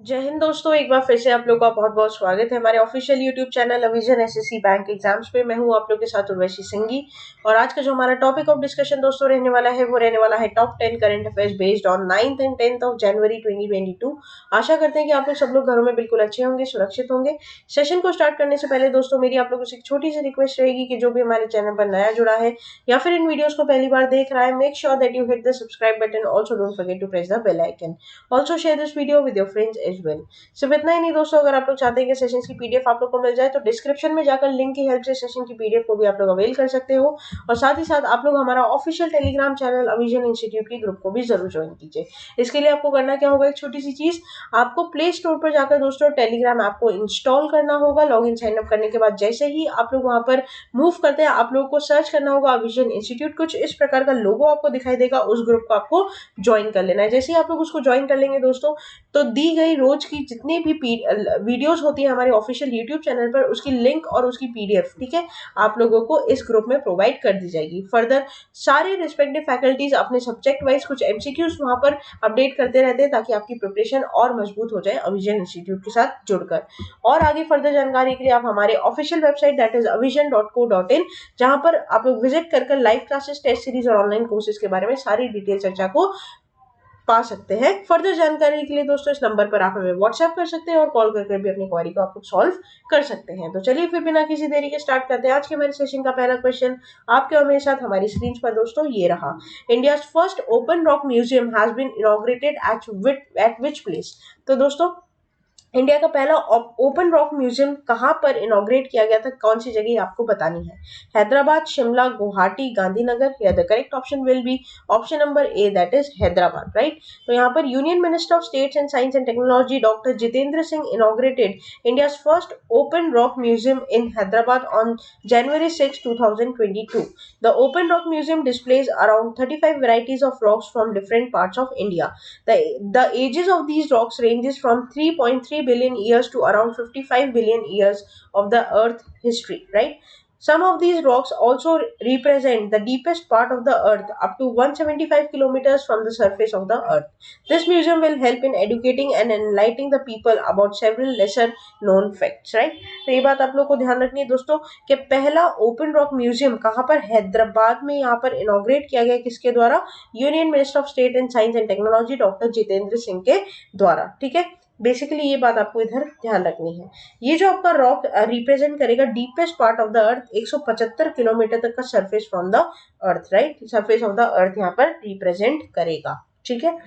जय हिंद दोस्तों, एक बार फिर से आप लोग का बहुत बहुत स्वागत है हमारे ऑफिशियल यूट्यूब चैनल अविजन एसएससी बैंक एग्जाम्स पे। मैं हूं आप लोग के साथ उर्वशी सिंघी और आज का जो हमारा टॉपिक ऑफ डिस्कशन दोस्तों रहने वाला है वो रहने वाला है top 10 current affairs based on 9th and 10th of January 2022। आशा करते हैं कि आप लोग सब लोग घरों में बिल्कुल अच्छे होंगे, सुरक्षित होंगे। सेशन को स्टार्ट करने से पहले दोस्तों मेरी आप लोगों से एक छोटी सी रिक्वेस्ट रहेगी कि जो भी हमारे चैनल पर नया जुड़ा है या फिर इन वीडियोस को पहली बार देख रहा है, make sure that you hit the subscribe button. Also don't forget to press the bell icon. Also share this video with your friends as well. सिर्फ इतना ही नहीं दोस्तों, अगर आप लोग चाहते हैं कि सेशन की पीडीएफ आप लोग को मिल जाए तो डिस्क्रिप्शन में जाकर लिंक की हेल्प से सेशन की पीडीएफ को भी आप लोग अवेल कर सकते हो। और साथ ही साथ आप लोग हमारा ऑफिशियल टेलीग्राम चैनल अविजन इंस्टीट्यूट की ग्रुप को भी जरूर ज्वाइन कीजिए। इसके लिए आपको करना क्या होगा, एक छोटी सी चीज, आपको प्ले स्टोर पर जाकर दोस्तों टेलीग्राम ऐप को इंस्टॉल करना होगा। लॉग इन साइन अप करने के बाद जैसे ही आप लोग वहां पर मूव करते हैं, आप लोगों को सर्च करना होगा अविजन इंस्टीट्यूट। कुछ इस प्रकार का लोगो आपको दिखाई देगा, उस ग्रुप को आपको ज्वाइन कर लेना है। जैसे ही आप लोग उसको ज्वाइन कर लेंगे दोस्तों, तो दी गई रोज की जितनी भी वीडियोस होती है हमारे ऑफिशियल यूट्यूब चैनल पर, उसकी लिंक और उसकी पीडीएफ, ठीक है, आप लोगों को इस ग्रुप में प्रोवाइड कर दी जाएगी। फर्दर सारे रिस्पेक्टिव फैकल्टीज अपने सब्जेक्ट वाइज कुछ एमसीक्यूज वहां पर अपडेट करते रहते हैं ताकि आपकी प्रिपरेशन और मजबूत हो जाए अविजन इंस्टीट्यूट के साथ जुड़कर। और आगे फर्दर जानकारी के लिए आप हमारे official website that is avision.co.in, जहां पर आप लोग विजिट कर लाइव क्लासेस, टेस्ट सीरीज और ऑनलाइन कोर्सेज के बारे में सारी डिटेल चर्चा को पा सकते हैं। फर्दर जानकारी के लिए दोस्तों इस नंबर पर आप हमें व्हाट्सएप कर सकते हैं और कॉल करके भी अपनी क्वेरी को आप लोग सॉल्व कर सकते हैं। तो चलिए फिर बिना किसी देरी के स्टार्ट करते हैं आज के हमारे सेशन का पहला क्वेश्चन। आपके और मेरे साथ हमारी स्क्रीन पर दोस्तों ये रहा, India first open rock museum has been inaugurated at which place. तो दोस्तों इंडिया का पहला ओपन रॉक म्यूजियम कहां पर इनॉग्रेट किया गया था, कौन सी जगह आपको बतानी है। हैदराबाद, शिमला, गुवाहाटी, गांधीनगर, या the correct option will be option number A that is Hyderabad, right. तो यहाँ पर union minister of states and science and technology doctor Jitendra Singh inaugurated India's first open rock museum in Hyderabad on January 6, 2022. The Open Rock Museum displays around 35 varieties of rocks from different parts of India. The ages of these rocks ranges from 3.3 billion years to around 55 billion years of the earth history, right. Some of these rocks also represent the deepest part of the earth, up to 175 kilometers from the surface of the earth. This museum will help in educating and enlightening the people about several lesser known facts, right. तो ये बात आप लोग को ध्यान रखनी है दोस्तों कि पहला ओपन रॉक म्यूजियम कहाँ पर, हैदराबाद में यहाँ पर इनॉग्रेट किया गया, किसके द्वारा, union minister of state and science and technology doctor Jitendra Singh के द्वारा, ठीक है। बेसिकली ये बात आपको इधर ध्यान रखनी है। ये जो आपका रॉक रिप्रेजेंट करेगा deepest part of the earth, 175 kilometre तक का surface from the earth, right, surface of the earth यहाँ पर रिप्रेजेंट करेगा, ठीक है।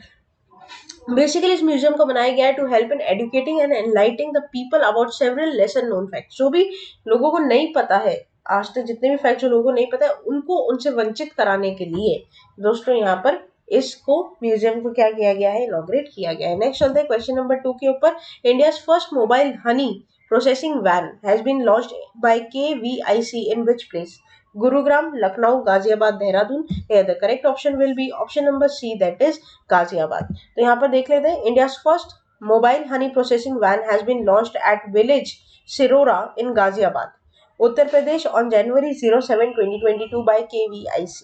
बेसिकली इस म्यूजियम को बनाया गया है to help in educating and enlightening the people about several lesson known facts. जो भी लोगों को नहीं पता है आज तक, जितने भी फैक्ट जो लोगों को नहीं पता है उनको उनसे वंचित कराने के लिए दोस्तों यहाँ पर इसको म्यूजियम को क्या किया गया है, इनॉग्रेट किया गया है। नेक्स्ट चलते हैं क्वेश्चन नंबर 2 के ऊपर। India's first mobile honey processing van has been launched by KVIC in which place. Gurugram, Lucknow, Ghaziabad, Dehradun, the correct option will be option number C that is Ghaziabad. तो यहाँ पर देख लेते हैं, India's first mobile honey processing van has been launched at village Sirora in Ghaziabad, Uttar Pradesh on January 07, 2022 by KVIC.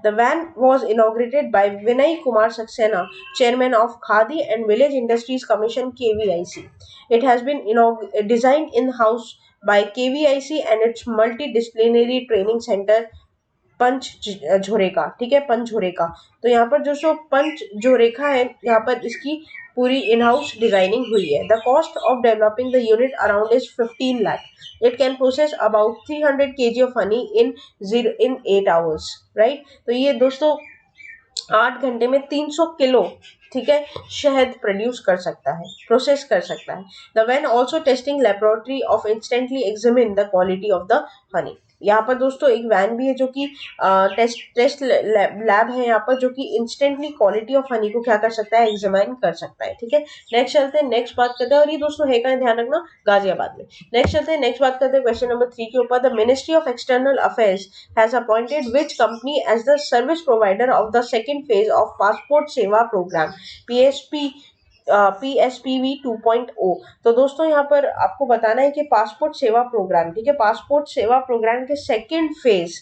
The van was inaugurated by Vinay Kumar Saxena, Chairman of Khadi and Village Industries Commission KVIC. It has been designed in-house by KVIC and its multidisciplinary training center पंच झोरेका, ठीक है, पंच झोरेका। तो यहाँ पर जो सो पंच झोरेका है, यहाँ पर इसकी पूरी इन हाउस डिजाइनिंग हुई है। The cost of developing the unit around is 15 lakh. It can process about 300 kg of honey in 8 hours, right. तो ये दोस्तों 8 घंटे में 300 किलो, ठीक है, शहद प्रोड्यूस कर सकता है, प्रोसेस कर सकता है। The van also testing laboratory of instantly examine the quality of the honey. यहाँ पर दोस्तों एक वैन भी है जो कि टेस्ट लैब है यहाँ पर, जो कि इंस्टेंटली क्वालिटी ऑफ हनी को क्या कर सकता है, एग्जामिन कर सकता है, ठीक है। नेक्स्ट चलते हैं, नेक्स्ट बात करते हैं, और ये दोस्तों है का ध्यान रखना, गाजियाबाद में। नेक्स्ट चलते हैं, नेक्स्ट बात करते हैं क्वेश्चन नंबर 3 के ऊपर। The ministry of external affairs has appointed which company as the service provider of the second phase of passport Seva programme PSPV 2.0। तो दोस्तों यहाँ पर आपको बताना है कि पासपोर्ट सेवा प्रोग्राम, ठीक है, पासपोर्ट सेवा प्रोग्राम के सेकेंड फेज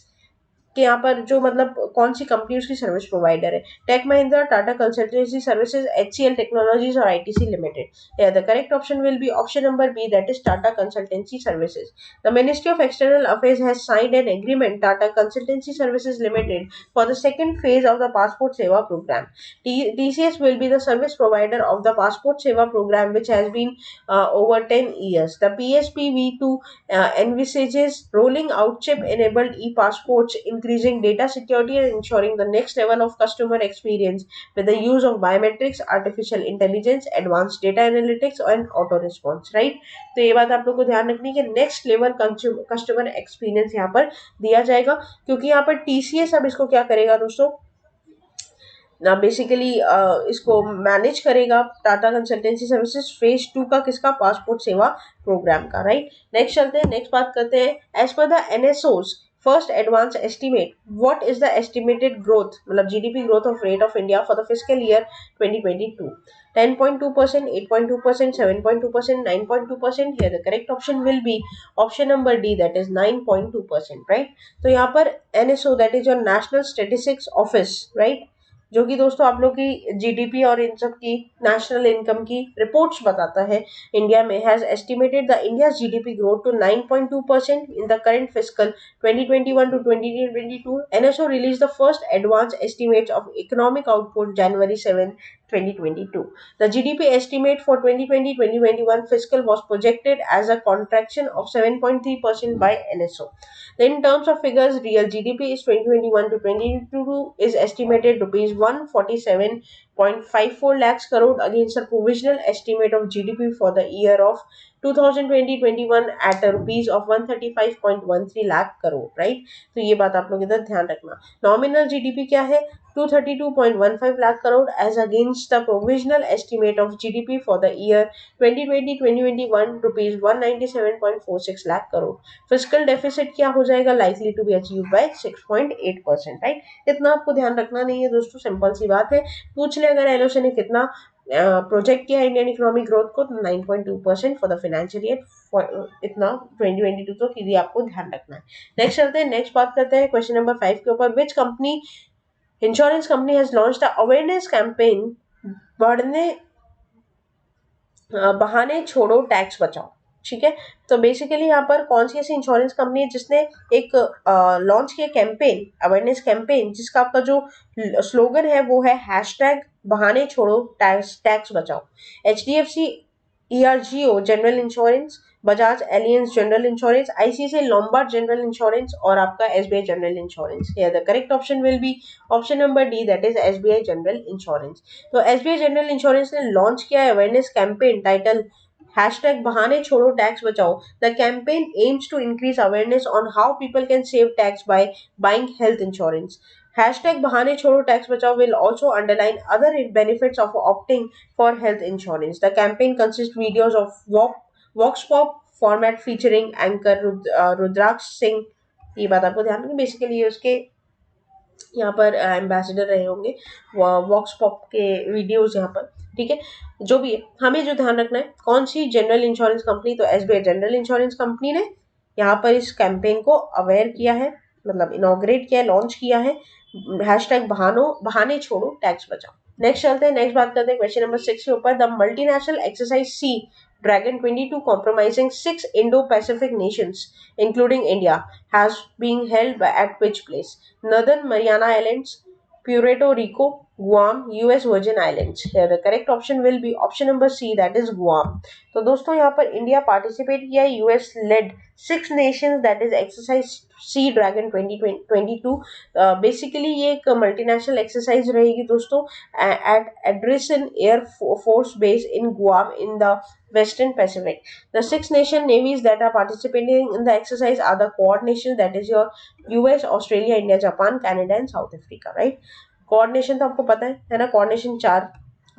कि यहाँ पर जो मतलब कौन सी कंपनी उसकी सर्विस प्रोवाइडर है। Tech Mahindra, Tata Consultancy Services, HCL Technologies और ITC Limited. The correct option will be option number B, that is Tata Consultancy Services. The ministry of external affairs has signed an agreement Tata Consultancy Services Limited for the second phase of the passport seva program. TCS will be the service provider of the passport seva program, which has been over 10 years. The PSPV2 envisages rolling out chip-enabled e-passports, increasing data security and ensuring the next level of customer experience with the use of biometrics, artificial intelligence, advanced data analytics and auto response. Right? तो ये बात आप लोग को ध्यान रखनी है कि नेक्स्ट लेवल कस्टमर एक्सपीरियंस यहाँ पर दिया जाएगा, क्योंकि यहाँ पर TCS अब इसको क्या करेगा दोस्तों, ना बेसिकली इसको मैनेज करेगा टाटा कंसल्टेंसी सर्विसेज फेज 2 का, किसका, पासपोर्ट सेवा प्रोग्राम का। राइट, नेक्स्ट चलते हैं, नेक्स्ट बात करते हैं। As per the NSO's first advance estimate, what is the estimated growth, मतलब GDP growth of rate of India for the fiscal year 2022? 10.2%, 8.2%, 7.2%, 9.2%। Here the correct option will be option number D, that is 9.2%. right? तो यहाँ पर NSO, that is your National Statistics Office, right, जो कि दोस्तों आप लोग की GDP और इन सब की नेशनल इनकम की रिपोर्ट्स बताता है इंडिया में, has estimated the India GDP growth to 9.2% in the current fiscal 2021 to 2022. NSO released the first advanced estimates of economic output January 7, 2022. The GDP estimate for 2020-2021 fiscal was projected as a contraction of 7.3% by NSO. Then in terms of figures, real GDP is 2021 to 2022 is estimated rupees 147.54 lakhs crore against a provisional estimate of GDP for the year of 2020-21 at a rupees of 135.13 lakh crore. right? तो ये बात आप लोग इधर ध्यान रखना। Nominal GDP क्या है, 232.15 lakh crore as against the provisional estimate of GDP for the year 2020-2021 rupees 197.46 lakh crore. Fiscal deficit क्या हो जाएगा, likely to be achieved by 6.8%. right? इतना आपको ध्यान रखना नहीं है दोस्तों, सिंपल सी बात है। पूछ ले अगर एलोसे ने कितना प्रोजेक्ट किया इंडियन इकोनॉमिक ग्रोथ को, 9.2% फॉर द फाइनेंशियल ईयर, इतना 2022 तो सीधी आपको ध्यान रखना है। नेक्स्ट चलते हैं, नेक्स्ट बात करते हैं क्वेश्चन नंबर 5 के ऊपर। Which company, insurance company has launched the awareness campaign बढ़ने बहाने छोड़ो टैक्स बचाओ। ठीक है, तो बेसिकली यहाँ पर कौन सी ऐसी इंश्योरेंस कंपनी है जिसने एक लॉन्च किया कैंपेन, अवेयरनेस कैंपेन, जिसका आपका जो स्लोगन है वो है हैशटैग बहाने छोड़ो टैक्स बचाओ। HDFC ERGO general insurance, Bajaj aliens general insurance, ICICI Lombard general insurance और आपका SBI general insurance. Here the correct option will be option number D, that is SBI general insurance. तो SBI general insurance ने launch किया है awareness campaign title hashtag bahane chodo tax bachao. The campaign aims to increase awareness on how people can save tax by buying health insurance. Hashtag bahane chodo tax bachao will also underline other benefits of opting for health insurance. The campaign consists videos of vox pop format featuring anchor Rudraksh Singh. ये बात आपको ध्यान रखनी, basically ये उसके यहाँ पर ambassador रहे होंगे वॉक्स पॉप के वीडियोस यहाँ पर। ठीक है, जो भी है, हमें जो ध्यान रखना है कौन सी जनरल इंश्योरेंस कंपनी, तो SBI जनरल इंश्योरेंस कंपनी ने यहाँ पर इस कैंपेन को अवेयर किया है, मतलब इनॉग्रेट किया है, लॉन्च किया है, हैशटैग बहाने छोड़ो टैक्स बचाओ। नेक्स्ट चलते हैं, नेक्स्ट बात करते हैं क्वेश्चन नंबर 6 के ऊपर। The multinational exercise sea Dragon 22 comprising 6 Indo-Pacific nations including India has been held at which place? Northern Mariana Islands, Puerto Rico, Guam, US Virgin Islands. Here the correct option will be option number C, that is Guam. तो दोस्तों यहाँ पर India participate किया है US led 6 nations, that is exercise Sea Dragon 2022। Basically ये एक multinational exercise रहेगी दोस्तों at Andersen air force base in Guam in the Western Pacific. The 6 nation navies that are participating in the exercise are the Quad nations, that is your US, Australia, India, Japan, Canada and South Africa. Right? Quad nation तो आपको पता है ना, Quad nation 4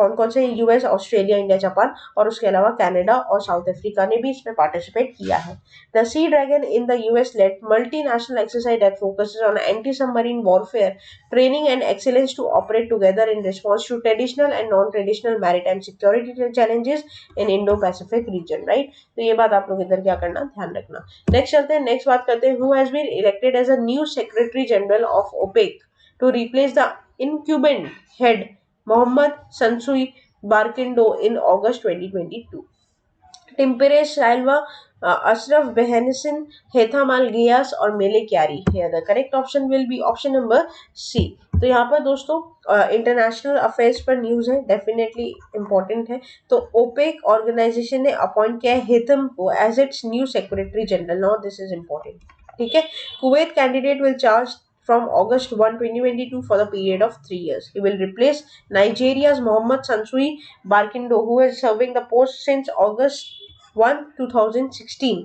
कौन कौन से, US, Australia, India, Japan और उसके अलावा कनाडा और साउथ अफ्रीका ने भी इसमें पार्टिसिपेट किया है। The sea dragon in the US led multinational exercise that focuses on anti submarine warfare training and excellence to operate together in response to traditional and non-traditional maritime security challenges in Indo-Pacific region, right? तो ये बात आप लोग इधर क्या करना, ध्यान रखना। नेक्स्ट चलते हैं, नेक्स्ट बात करते हैं, who has been elected as a new Secretary General of OPEC to replace the incumbent head Mohammad Sansui Barkindo in August 2022. Timipre Sylva, Ashraf बेहनसिन, हेथामाल गियास और Mele Kyari. The correct option will be option number C. तो यहाँ पर दोस्तों international affairs पर news है, definitely important है। तो ओपेक ऑर्गेनाइजेशन ने अपॉइंट किया है हेथम को as its new secretary general. Now this is important, ठीक है। Kuwait candidate will charge from August 1, 2022 for the period of 3 years. He will replace Nigeria's Mohamed Sansui Barkindo, who is serving the post since August 1, 2016.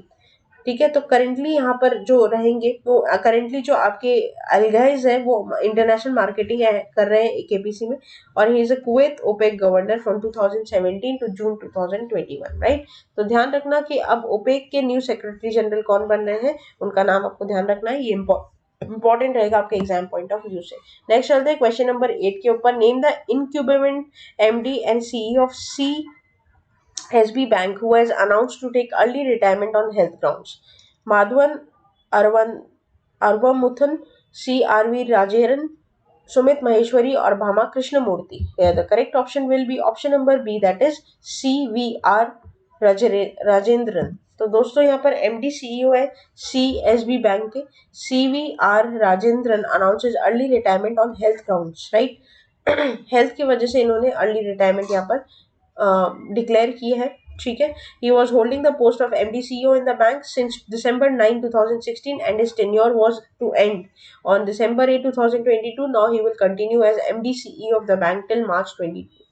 ठीक है। तो currently यहाँ पर जो रहेंगे वो करेंटली जो आपके अलगाइज है वो इंटरनेशनल मार्केटिंग कर रहे हैं केपीसी में, और he is a Kuwait OPEC governor from 2017 to June 2021, right. तो ध्यान रखना कि अब ओपेक के न्यू सेक्रेटरी जनरल कौन बन रहे हैं, उनका नाम आपको ध्यान रखना है, ये इंपॉर्टेंट रहेगा आपके एग्जाम पॉइंट ऑफ व्यू से। नेक्स्ट चलते हैं क्वेश्चन नंबर 8 के ऊपर। Name the incumbent MD and CE of CSB Bank who has announced to take early retirement on health grounds. Madhavan Arvamuthan, C.R.V. Rajaran, Sumit Maheshwari और Bhama Krishnamurthy. The correct option will be option number B, that is C.V.R. Rajendran। तो दोस्तों यहाँ पर MD CEO है CSB bank के CVR Rajendran announces early retirement on health grounds, right. Health की वजह से इन्होंने अर्ली रिटायरमेंट यहाँ पर डिक्लेयर की है, ठीक है। He was holding the post of MD CEO in the bank since December 9, 2016 and his tenure was to end on December 8, 2022. Now he will continue as MD CEO of the bank till March 22.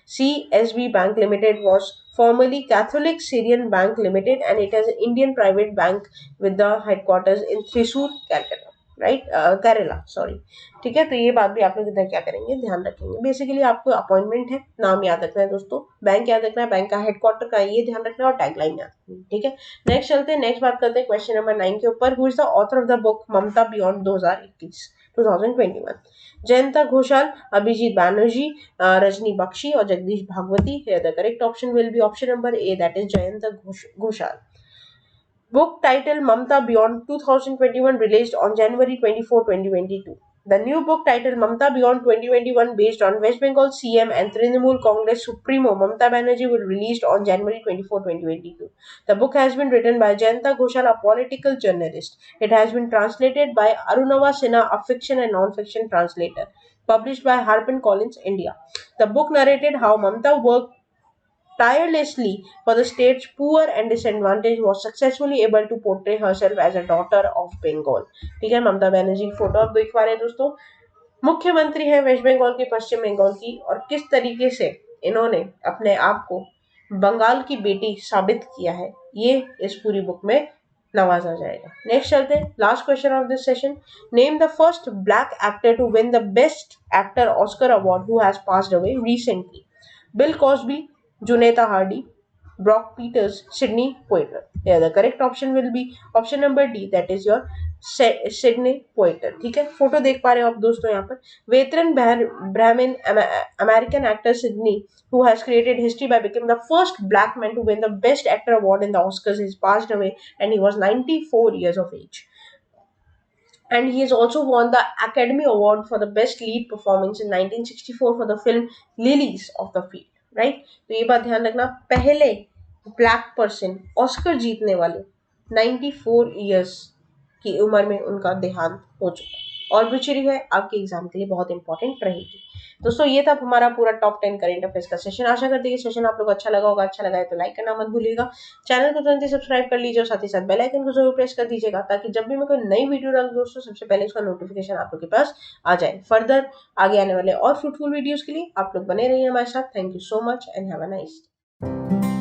CSB Bank Limited was formerly Catholic Syrian Bank Limited and it is an Indian private bank with the headquarters in Thrissur, Calcutta, right, Kerala, sorry, ठीक है। तो ये बात भी आप लोग इधर क्या करेंगे, ध्यान रखेंगे। बेसिकली आपको अपॉइंटमेंट है, नाम याद रखना है दोस्तों, बैंक याद रखना है, बैंक का हेडक्वार्टर का ये ध्यान रखना है और टैगलाइन याद रखना है, ठीक है। नेक्स्ट चलते हैं, नेक्स्ट बात करते हैं क्वेश्चन नंबर 9 के ऊपर। Who is the author of the book Mamata beyond 2021? Jayanta Ghoshal, Abhijit Banerjee, Rajni Bakshi और Jagdish Bhagwati. The correct option will be option number A, that is Jayanta Ghoshal. Book title Mamta Beyond 2021 released on January 24, 2022. The new book titled Mamta Beyond 2021 based on West Bengal CM and Trinamool Congress Supremo Mamta Banerjee was released on January 24, 2022. The book has been written by Jayanta Ghoshal, a political journalist. It has been translated by Arunava Sinha, a fiction and non-fiction translator. Published by HarperCollins, India. The book narrated how Mamta worked tirelessly for the state's poor and disadvantaged, was successfully able to portray herself as a daughter of Bengal. ठीक है, ममता बनर्जी की photo आप देख पा रहे हैं दोस्तों, मुख्यमंत्री है वेस्ट बंगाल की, पश्चिम बंगाल की, और किस तरीके से इन्होंने अपने आप को बंगाल की बेटी साबित किया है, ये इस पूरी बुक में नवाजा जाएगा। नेक्स्ट चलते हैं, last question of this session. Name the first black actor to win the best actor Oscar award who has passed away recently? Bill Cosby, Juneta Hardy, Brock Peters, Sidney Poitier. Yeah, the correct option will be option number D, that is your Sidney Poitier, ठीक है। Photo देख पा रहे हो आप दोस्तों यहाँ पर। वेतरन ब्राह्मण American actor Sydney, who has created history by becoming the first black man to win the best actor award in the Oscars, has passed away and he was 94 years of age. And he has also won the Academy Award for the best lead performance in 1964 for the film Lilies of the Field. Right, तो ये बात ध्यान रखना, पहले black person Oscar जीतने वाले 94 years की उम्र में उनका देहांत हो चुका। और ब्यूचरी है आपके एग्जाम के लिए बहुत इंपॉर्टेंट रहेगी। दोस्तों ये था हमारा पूरा टॉप 10 करेंट अफेयर्स का सेशन। आशा करते हैं कि सेशन आप लोग अच्छा लगा होगा। अच्छा लगा है तो लाइक करना मत भूलिएगा, चैनल को तुरंत ही सब्सक्राइब कर लीजिए और साथ ही साथ बेल आइकन को जरूर प्रेस कर दीजिएगा, ताकि जब भी मैं कोई नई वीडियो डालूं दोस्तों सबसे पहले उसका नोटिफिकेशन आप लोग के पास आ जाए। फर्दर आगे आने वाले और फ्रूटफुल वीडियोस के लिए आप लोग बने रहिए हमारे साथ। Thank you so much and have a nice day.